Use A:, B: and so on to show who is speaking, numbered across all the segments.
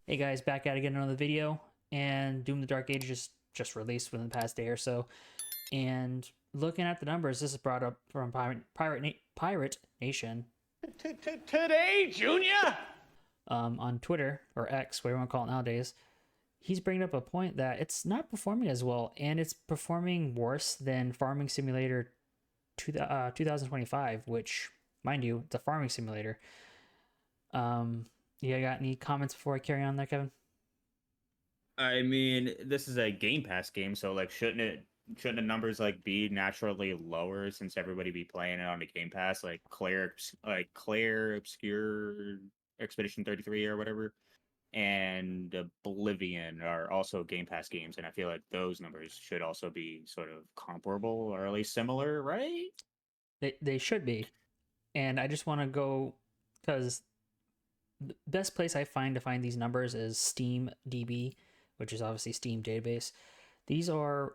A: Hey guys, back at it again another video, and Doom: The Dark Age just released within the past day or so. And looking at the numbers, this is brought up from Pirate Nation
B: Today, Junior.
A: on Twitter or X, whatever you want to call it nowadays. He's bringing up a point that it's not performing as well, and it's performing worse than Farming Simulator 2025, which, mind you, it's a farming simulator. You got any comments before I carry on there, Kevin?
B: I mean, this is a Game Pass game, so like, shouldn't the numbers like be naturally lower since everybody be playing it on the Game Pass, like Claire Obscure Expedition 33 or whatever, and Oblivion are also Game Pass games, and I feel like those numbers should also be sort of comparable or at least similar, right?
A: They should be, and I just want to go because the best place I find to find these numbers is Steam DB, which is obviously Steam database. These are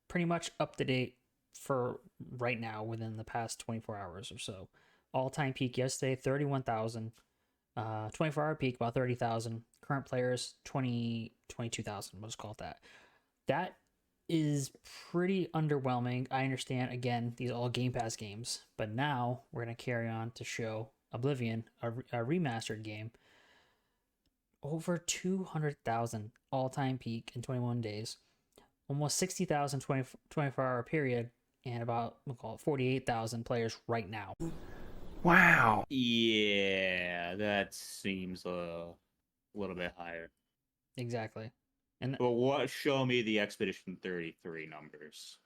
A: pretty much up to date for right now within the past 24 hours or so. All time peak yesterday 31,000. 24-hour peak about 30,000. Current players 22,000. Let's call it that. That is pretty underwhelming. I understand, again, these are all Game Pass games, but now we're going to carry on to show Oblivion, a remastered game. Over 200,000 all time peak in 21 days, almost 60,000 24-hour period, and about, we'll call it 48,000 players right now.
B: Wow. Yeah, that seems a little bit higher.
A: Exactly. And
B: But what? Show me the Expedition 33 numbers.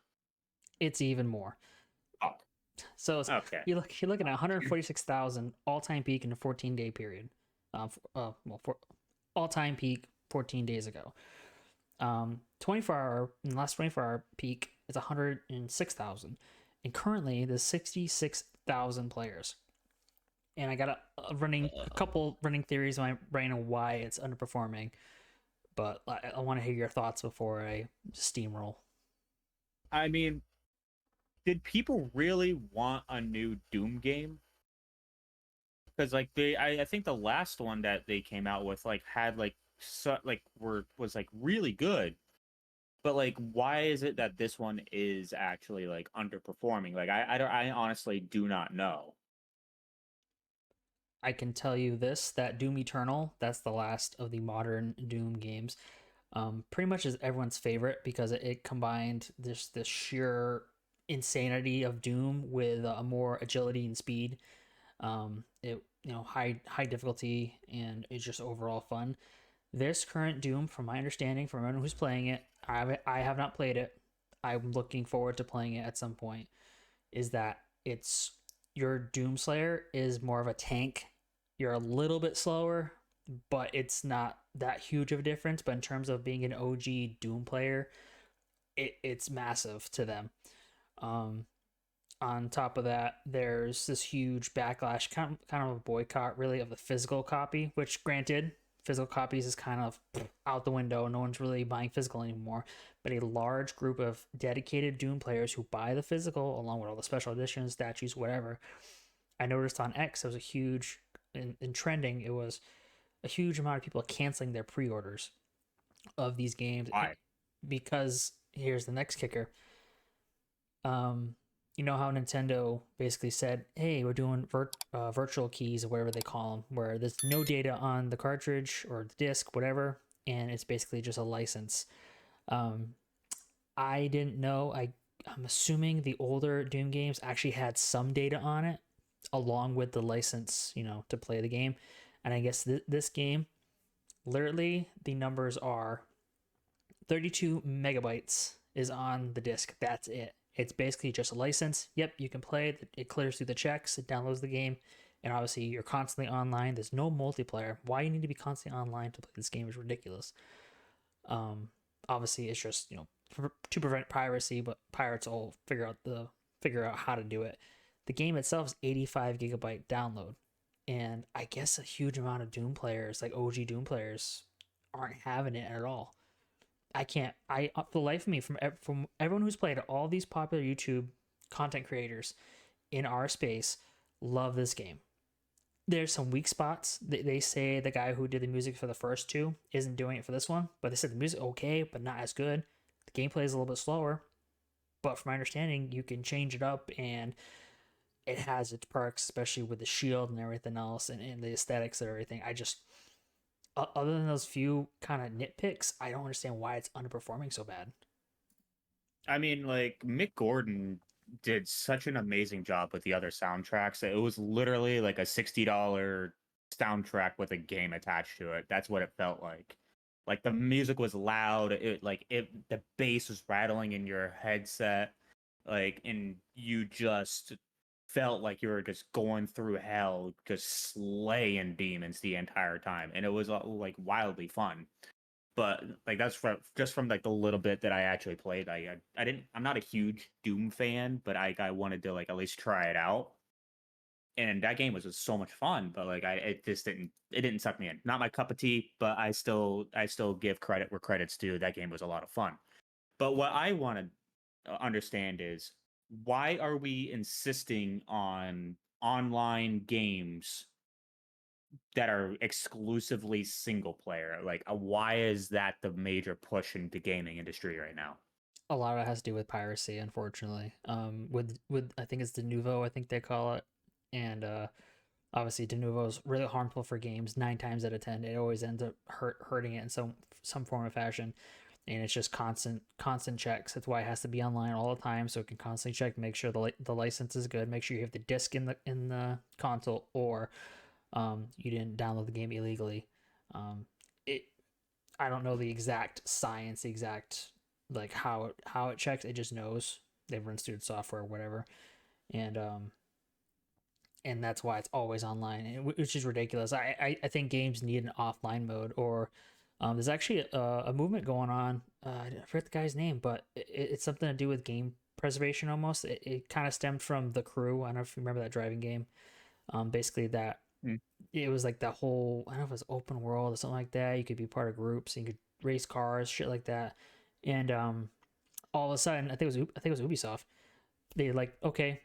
A: it's even more.
B: Oh,
A: So
B: okay.
A: you're looking at 146,000 all time peak in a 14-day period. For all time peak 14 days ago. 24-hour in the last 24-hour peak is 106,000, and currently there's 66,000 players. And I got a couple running theories in my brain on why it's underperforming, but I want to hear your thoughts before I steamroll.
B: I mean, did people really want a new Doom game? Because like I think the last one that they came out with like had like was like really good, but like why is it that this one is actually like underperforming? Like I honestly do not know.
A: I can tell you this: that Doom Eternal, that's the last of the modern Doom games. Pretty much is everyone's favorite because it combined this sheer insanity of Doom with a more agility and speed. It high difficulty, and it's just overall fun. This current Doom, from my understanding, from anyone who's playing it, I have not played it. I'm looking forward to playing it at some point. Is that it's your Doom Slayer is more of a tank. You're a little bit slower, but it's not that huge of a difference. But in terms of being an OG Doom player, it's massive to them. Um, on top of that, there's this huge backlash, kind of a boycott, really, of the physical copy. Which, granted, physical copies is kind of out the window. No one's really buying physical anymore. But a large group of dedicated Doom players who buy the physical, along with all the special editions, statues, whatever. I noticed on X, it was a huge in trending. It was a huge amount of people canceling their pre-orders of these games
B: Why?
A: because here's the next kicker. Um, you know how Nintendo basically said, "Hey, we're doing virtual keys or whatever they call them, where there's no data on the cartridge or the disc, whatever, and it's basically just a license." Um, I didn't know. I'm assuming the older Doom games actually had some data on it, along with the license, to play the game. And I guess this game, literally, the numbers are 32 megabytes is on the disc. That's it. It's basically just a license. Yep, you can play it. It clears through the checks. It downloads the game. And obviously, you're constantly online. There's no multiplayer. Why you need to be constantly online to play this game is ridiculous. Um, Obviously, it's just to prevent piracy, but pirates will figure out how to do it. The game itself is 85 gigabyte download, and I guess a huge amount of Doom players, like OG Doom players, aren't having it at all. I can't. I For the life of me, from everyone who's played it, all these popular YouTube content creators in our space love this game. there's some weak spots. They say the guy who did the music for the first two isn't doing it for this one, but they said the music okay, but not as good. The gameplay is a little bit slower, but from my understanding, you can change it up and it has its perks, especially with the shield and everything else, and the aesthetics and everything. I just, other than those few kind of nitpicks, I don't understand why it's underperforming so bad.
B: I mean, like Mick Gordon did such an amazing job with the other soundtracks. It was literally like a $60 soundtrack with a game attached to it. That's what it felt like. Like the music was loud. The bass was rattling in your headset. Like, and you just felt like you were just going through hell, just slaying demons the entire time, and it was like wildly fun. But like that's from like the little bit that I actually played. I didn't. I'm not a huge Doom fan, but I wanted to like at least try it out. And that game was just so much fun. But like it just didn't suck me in. Not my cup of tea. But I still give credit where credit's due. That game was a lot of fun. But what I want to understand is why are we insisting on online games that are exclusively single player? Like, why is that the major push into gaming industry right now?
A: A lot of it has to do with piracy, unfortunately. With I think it's Denuvo, I think they call it, and obviously Denuvo is really harmful for games. 9 times out of 10, it always ends up hurting it in some form or fashion, and it's just constant checks. That's why it has to be online all the time, so it can constantly check, make sure the license is good, make sure you have the disc in the console, or you didn't download the game illegally. It I don't know the exact science, the exact like how it checks. It just knows they've run through software or whatever, and and that's why it's always online, which is ridiculous. I think games need an offline mode, or there's actually a movement going on. I forget the guy's name, but it's something to do with game preservation almost. It kind of stemmed from The Crew. I don't know if you remember that driving game. Basically, that
B: Mm.
A: it was like the whole, I don't know if it was open world or something like that. You could be part of groups and you could race cars, shit like that. And all of a sudden, I think it was Ubisoft. They like, okay,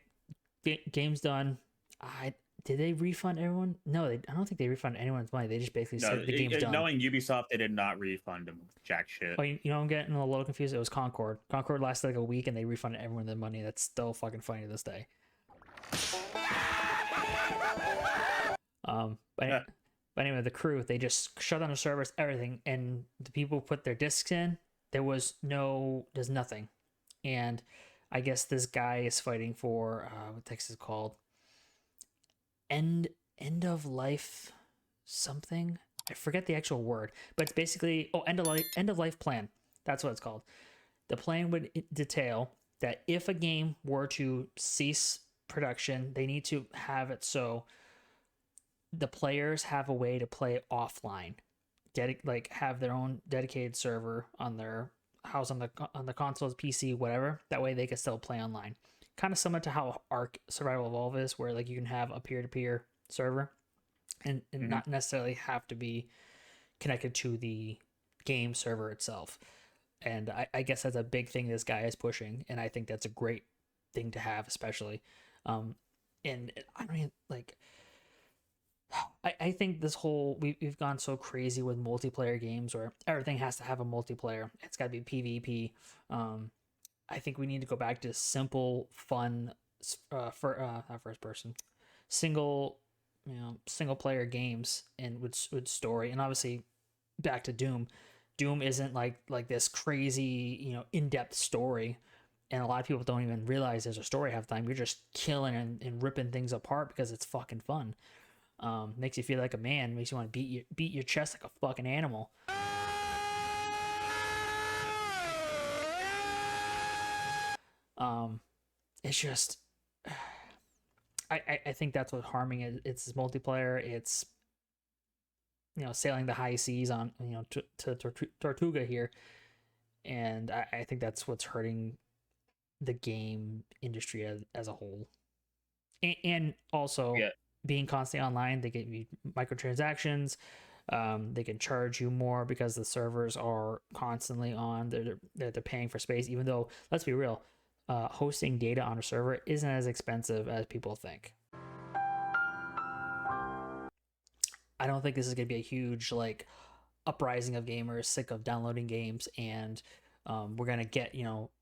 A: game's done. I did they refund everyone? No, I don't think they refunded anyone's money. They just basically
B: No,
A: said the game's done.
B: knowing Ubisoft, they did not refund them jack
A: Oh,
B: shit.
A: you know, I'm getting a little confused. It was Concord. Concord lasted like a week, and they refunded everyone their money. That's still fucking funny to this day. But
B: Yeah.
A: But anyway, The Crew, they just shut down the servers, everything, and the people put their discs in. There's nothing, and I guess this guy is fighting for what the text is called, end end of life something. I forget the actual word, but it's basically end of life plan. That's what it's called. The plan would detail that if a game were to cease production, they need to have it so the players have a way to play offline, like have their own dedicated server on their house, on the consoles, PC, whatever. That way they can still play online. Kind of similar to how Ark Survival Evolve is, where like you can have a peer to peer server and
B: Hmm.
A: not necessarily have to be connected to the game server itself. And I guess that's a big thing this guy is pushing, and I think that's a great thing to have, especially. Um, and I mean, like, I think this whole we've gone so crazy with multiplayer games where everything has to have a multiplayer. It's got to be PvP. Um, I think we need to go back to simple, fun, for not first person, single, single player games and with story. And obviously, back to Doom. Doom isn't like this crazy, in depth story. And a lot of people don't even realize there's a story half the time. You're just killing and ripping things apart because it's fucking fun. Makes you feel like a man. Makes you want to beat your chest like a fucking animal. Um, it's just, I think that's what's harming it. It's multiplayer. It's sailing the high seas on to Tortuga here, and I think that's what's hurting the game industry as a whole, and also
B: Yeah.
A: being constantly online. They get you microtransactions. They can charge you more because the servers are constantly on. They're paying for space, even though, let's be real, hosting data on a server isn't as expensive as people think. I don't think this is going to be a huge like uprising of gamers sick of downloading games, and we're gonna get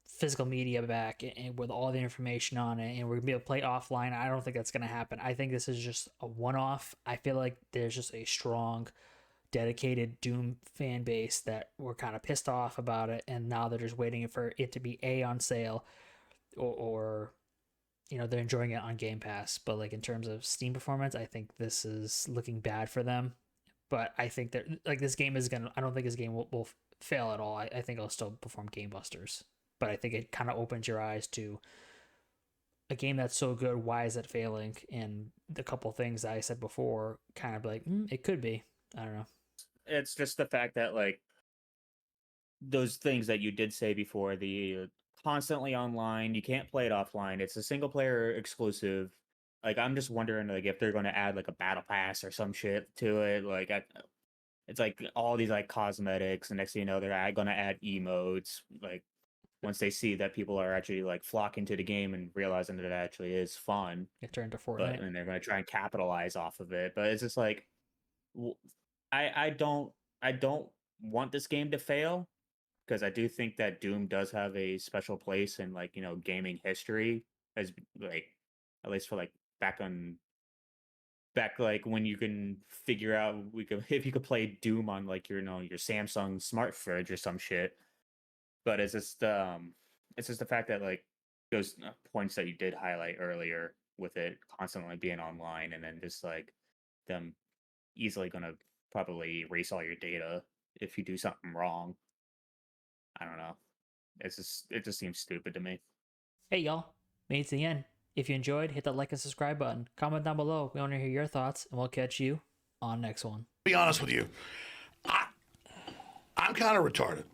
A: physical media back and with all the information on it, and we're gonna be able to play offline. I don't think that's gonna happen. I think this is just a one-off. I feel like there's just a strong dedicated Doom fan base that were kind of pissed off about it, and now they're just waiting for it to be on sale, or they're enjoying it on Game Pass. But like in terms of Steam performance, I think this is looking bad for them. But I think that like this game is gonna. I don't think this game will fail at all. I think it'll still perform game busters. But I think it kind of opens your eyes to a game that's so good. Why is it failing? And the couple things I said before, kind of like it could be. I don't know.
B: It's just the fact that like those things that you did say before, the constantly online, you can't play it offline. It's a single player exclusive. Like I'm just wondering like if they're going to add like a battle pass or some shit to it. Like it's like all these like cosmetics, and next thing you know, they're going to add emotes. Like once they see that people are actually like flocking to the game and realizing that it actually is fun,
A: It turned to
B: but
A: Fortnite.
B: and they're going to try and capitalize off of it. But it's just like I don't want this game to fail because I do think that Doom does have a special place in like gaming history as like at least for like back on back like when you can figure out we could if you could play Doom on like your Samsung smart fridge or some shit. But it's just the fact that like those points that you did highlight earlier with it constantly being online and then just like them easily gonna probably erase all your data if you do something wrong. I don't know. It just seems stupid to me.
A: Hey y'all, made it to the end. If you enjoyed, hit that like and subscribe button. Comment down below. We want to hear your thoughts, and we'll catch you on next one.
C: Be honest with you, I'm kind of retarded.